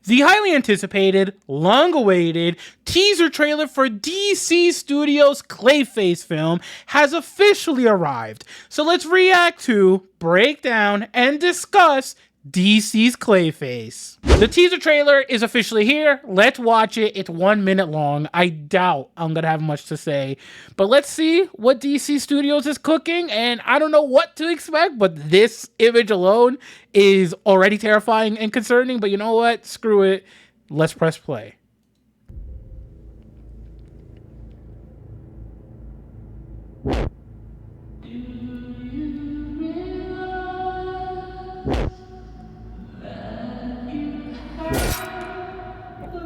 The highly anticipated, long-awaited teaser trailer for DC Studios' Clayface film has officially arrived. So let's react to, break down, and discuss DC's Clayface. The teaser trailer is officially here. Let's watch it. It's 1 minute long. I doubt I'm gonna have much to say, but let's see what DC Studios is cooking. And I don't know what to expect, but this image alone is already terrifying and concerning. But you know what? Screw it. Let's press play.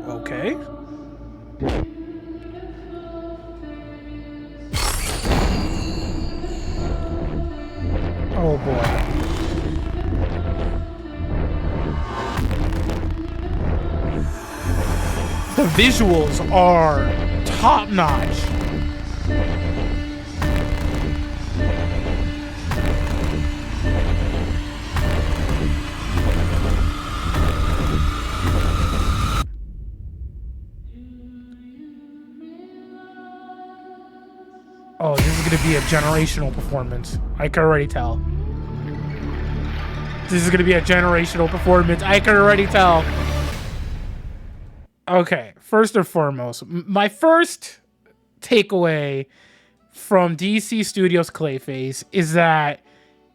Okay. Oh boy. The visuals are top notch. Oh, this is going to be a generational performance. I can already tell. This is going to be a generational performance. I can already tell. Okay, first and foremost, my first takeaway from DC Studios Clayface is that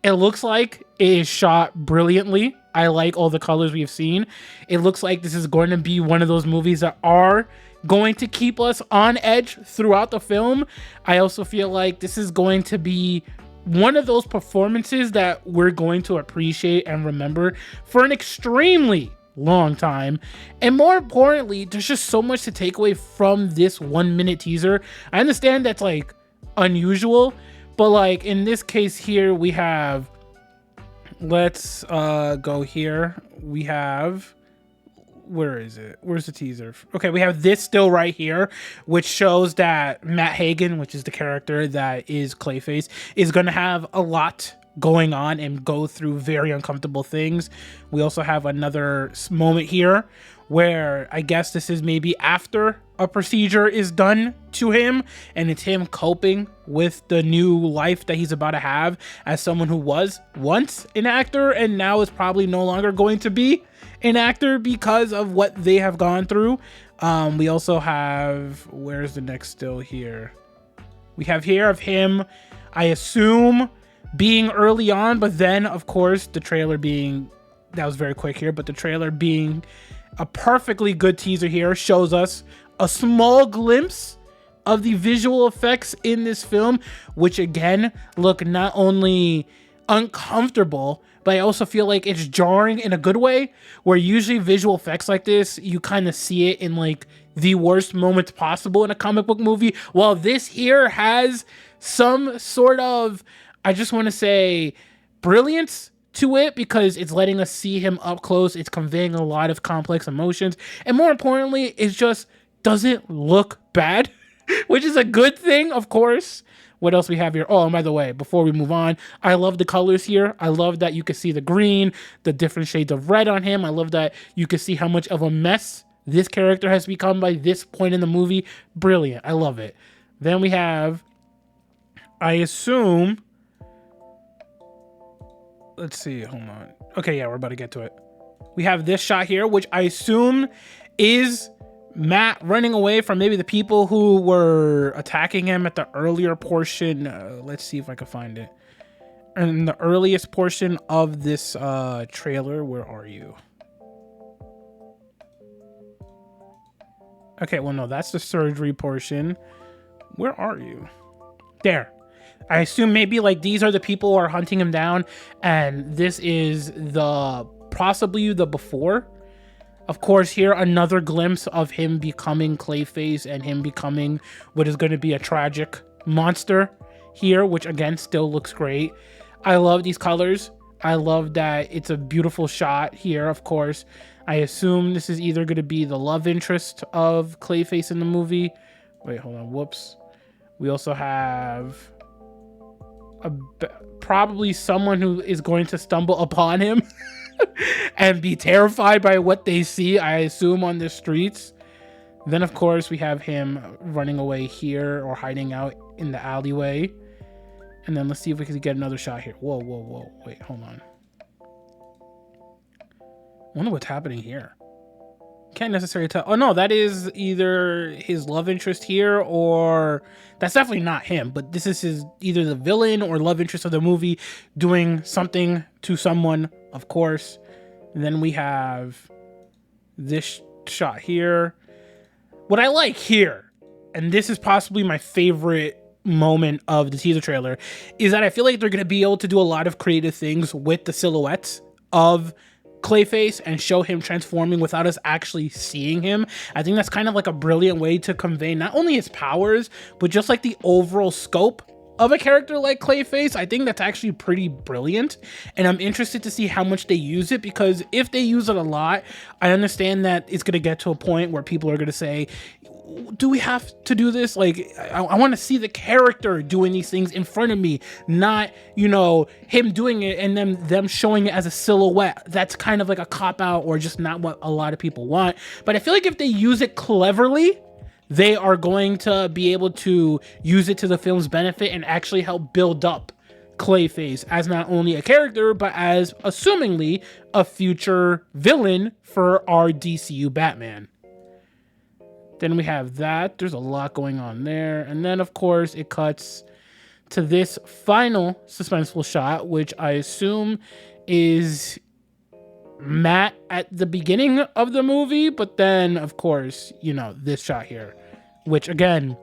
it looks like it is shot brilliantly. I like all the colors we've seen. It looks like this is going to be one of those movies that are going to keep us on edge throughout the film. I also feel like this is going to be one of those performances that we're going to appreciate and remember for an extremely long time. And more importantly, there's just so much to take away from this 1 minute teaser. I understand that's like unusual, but like in this case here, we have, let's go here. We have, where is it? Where's the teaser? Okay, we have this still right here, which shows that Matt Hagen, which is the character that is Clayface, is going to have a lot going on and go through very uncomfortable things. We also have another moment here where I guess this is maybe after a procedure is done to him, and it's him coping with the new life that he's about to have as someone who was once an actor and now is probably no longer going to be an actor because of what they have gone through. We also have, where's the next still here? We have here of him, I assume, being early on, but then of course the trailer being, that was very quick here, but the trailer being a perfectly good teaser here shows us a small glimpse of the visual effects in this film, which again look not only uncomfortable, but I also feel like it's jarring in a good way, where usually visual effects like this, you kind of see it in like the worst moments possible in a comic book movie, while this here has some sort of, I just want to say, brilliance to it, because it's letting us see him up close. It's conveying a lot of complex emotions, and more importantly, it just doesn't look bad, which is a good thing, of course. What else we have here? Oh, and by the way, before we move on, I love the colors here. I love that you can see the green, the different shades of red on him. I love that you can see how much of a mess this character has become by this point in the movie. Brilliant. I love it. Then we have, I assume, let's see, hold on. Okay, yeah, we're about to get to it. We have this shot here, which I assume is Matt running away from maybe the people who were attacking him at the earlier portion. Let's see if I can find it. In the earliest portion of this trailer, where are you? Okay, well, no, that's the surgery portion. Where are you? There. I assume maybe like these are the people who are hunting him down, and this is the possibly the before. Of course, here another glimpse of him becoming Clayface and him becoming what is going to be a tragic monster here, which again still looks great. I love these colors. I love that it's a beautiful shot here. Of course, I assume this is either going to be the love interest of Clayface in the movie. Wait, hold on. Whoops. We also have probably someone who is going to stumble upon him and be terrified by what they see, I assume, on the streets. Then, of course, we have him running away here or hiding out in the alleyway. And then let's see if we can get another shot here. Whoa, whoa, whoa. Wait, hold on. I wonder what's happening here. Can't necessarily tell. Oh, no, that is either his love interest here, or that's definitely not him. But this is either the villain or love interest of the movie doing something to someone, of course. And then we have this shot here. What I like here, and this is possibly my favorite moment of the teaser trailer, is that I feel like they're going to be able to do a lot of creative things with the silhouettes of Clayface and show him transforming without us actually seeing him. I think that's kind of like a brilliant way to convey not only his powers, but just like the overall scope of a character like Clayface. I think that's actually pretty brilliant, and I'm interested to see how much they use it, because if they use it a lot, I understand that it's going to get to a point where people are going to say, do we have to do this? Like, I want to see the character doing these things in front of me, not, you know, him doing it and then them showing it as a silhouette. That's kind of like a cop-out, or just not what a lot of people want. But I feel like if they use it cleverly, they are going to be able to use it to the film's benefit and actually help build up Clayface as not only a character, but as, assumingly, a future villain for our DCU Batman. Then we have that. There's a lot going on there. And then, of course, it cuts to this final suspenseful shot, which I assume is Matt at the beginning of the movie. But then, of course, you know, this shot here, which, again,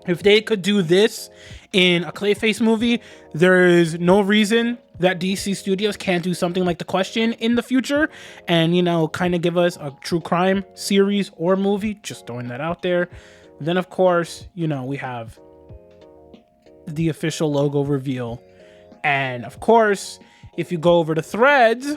if they could do this in a Clayface movie, there is no reason that DC Studios can't do something like The Question in the future and, you know, kind of give us a true crime series or movie. Just throwing that out there. Then, of course, you know, we have the official logo reveal. And, of course, if you go over to Threads,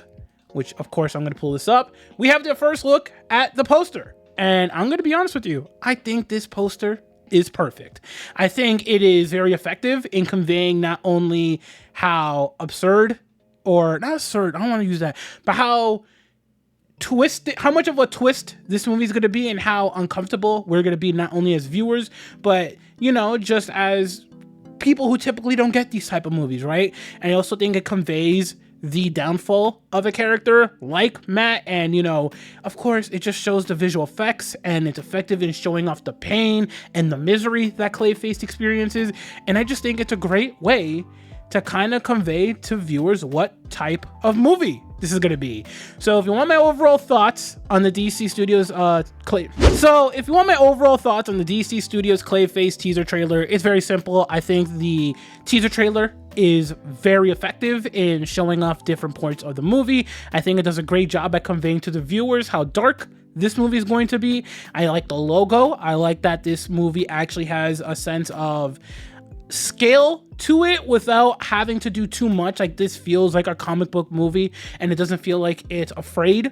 which, of course, I'm going to pull this up, we have the first look at the poster. And I'm going to be honest with you, I think this poster is perfect. I think it is very effective in conveying not only how absurd, or not absurd, I don't want to use that, but how twisted, how much of a twist this movie is going to be, and how uncomfortable we're going to be not only as viewers, but, you know, just as people who typically don't get these type of movies, right? And I also think it conveys the downfall of a character like Matt, and, you know, of course, it just shows the visual effects, and it's effective in showing off the pain and the misery that Clayface experiences. And I just think it's a great way to kind of convey to viewers what type of movie this is going to be. So if you want my overall thoughts on the DC Studios Clayface teaser trailer, it's very simple. I think the teaser trailer is very effective in showing off different points of the movie. I think it does a great job at conveying to the viewers how dark this movie is going to be. I like the logo. I like that this movie actually has a sense of scale to it without having to do too much. Like, this feels like a comic book movie, and it doesn't feel like it's afraid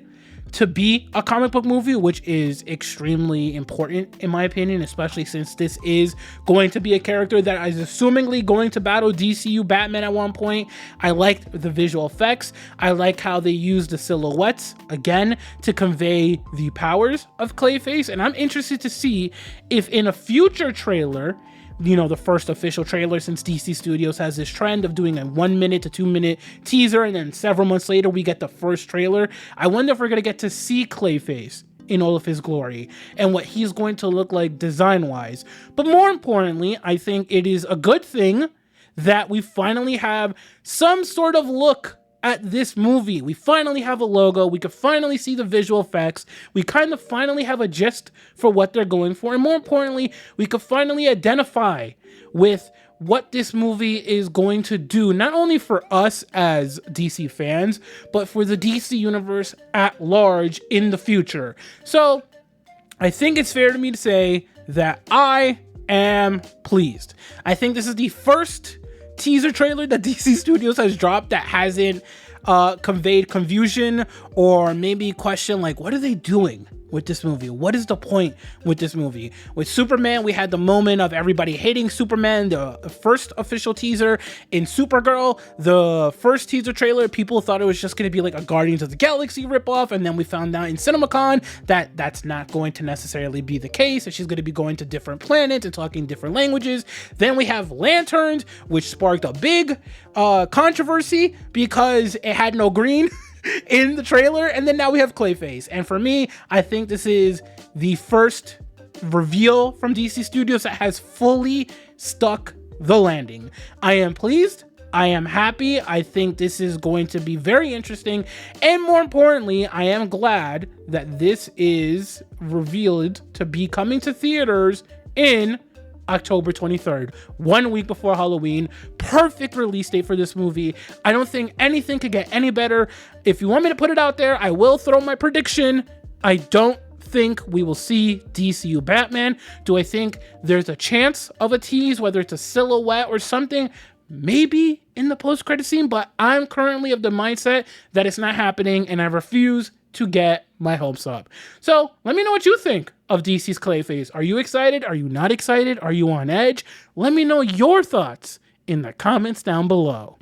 to be a comic book movie, which is extremely important in my opinion, especially since this is going to be a character that is assumingly going to battle DCU Batman at one point. I liked the visual effects. I like how they use the silhouettes again to convey the powers of Clayface, and I'm interested to see if in a future trailer, you know, the first official trailer, since DC Studios has this trend of doing a 1 minute to 2 minute teaser, and then several months later we get the first trailer. I wonder if we're going to get to see Clayface in all of his glory and what he's going to look like design wise. But more importantly, I think it is a good thing that we finally have some sort of look at this movie. We finally have a logo. We could finally see the visual effects. We kind of finally have a gist for what they're going for. And more importantly, we could finally identify with what this movie is going to do, not only for us as DC fans, but for the DC universe at large in the future. So I think it's fair to me to say that I am pleased. I think this is the first teaser trailer that DC Studios has dropped that hasn't conveyed confusion or maybe question like, what are they doing with this movie? What is the point with this movie? With Superman, we had the moment of everybody hating Superman, the first official teaser. In Supergirl, the first teaser trailer, people thought it was just going to be like a Guardians of the Galaxy ripoff, and then we found out in CinemaCon that that's not going to necessarily be the case, and she's going to be going to different planets and talking different languages. Then we have Lanterns, which sparked a big controversy because it had no green in the trailer, and then now we have Clayface. And for me, I think this is the first reveal from DC Studios that has fully stuck the landing. I am pleased. I am happy. I think this is going to be very interesting. And more importantly, I am glad that this is revealed to be coming to theaters in October 23rd, 1 week before Halloween. Perfect release date for this movie. I don't think anything could get any better. If you want me to put it out there, I will throw my prediction. I don't think we will see DCU Batman. Do I think there's a chance of a tease, whether it's a silhouette or something? Maybe in the post-credit scene, but I'm currently of the mindset that it's not happening, and I refuse to get my hopes up. So let me know what you think of DC's Clayface. Are you excited? Are you not excited? Are you on edge? Let me know your thoughts in the comments down below.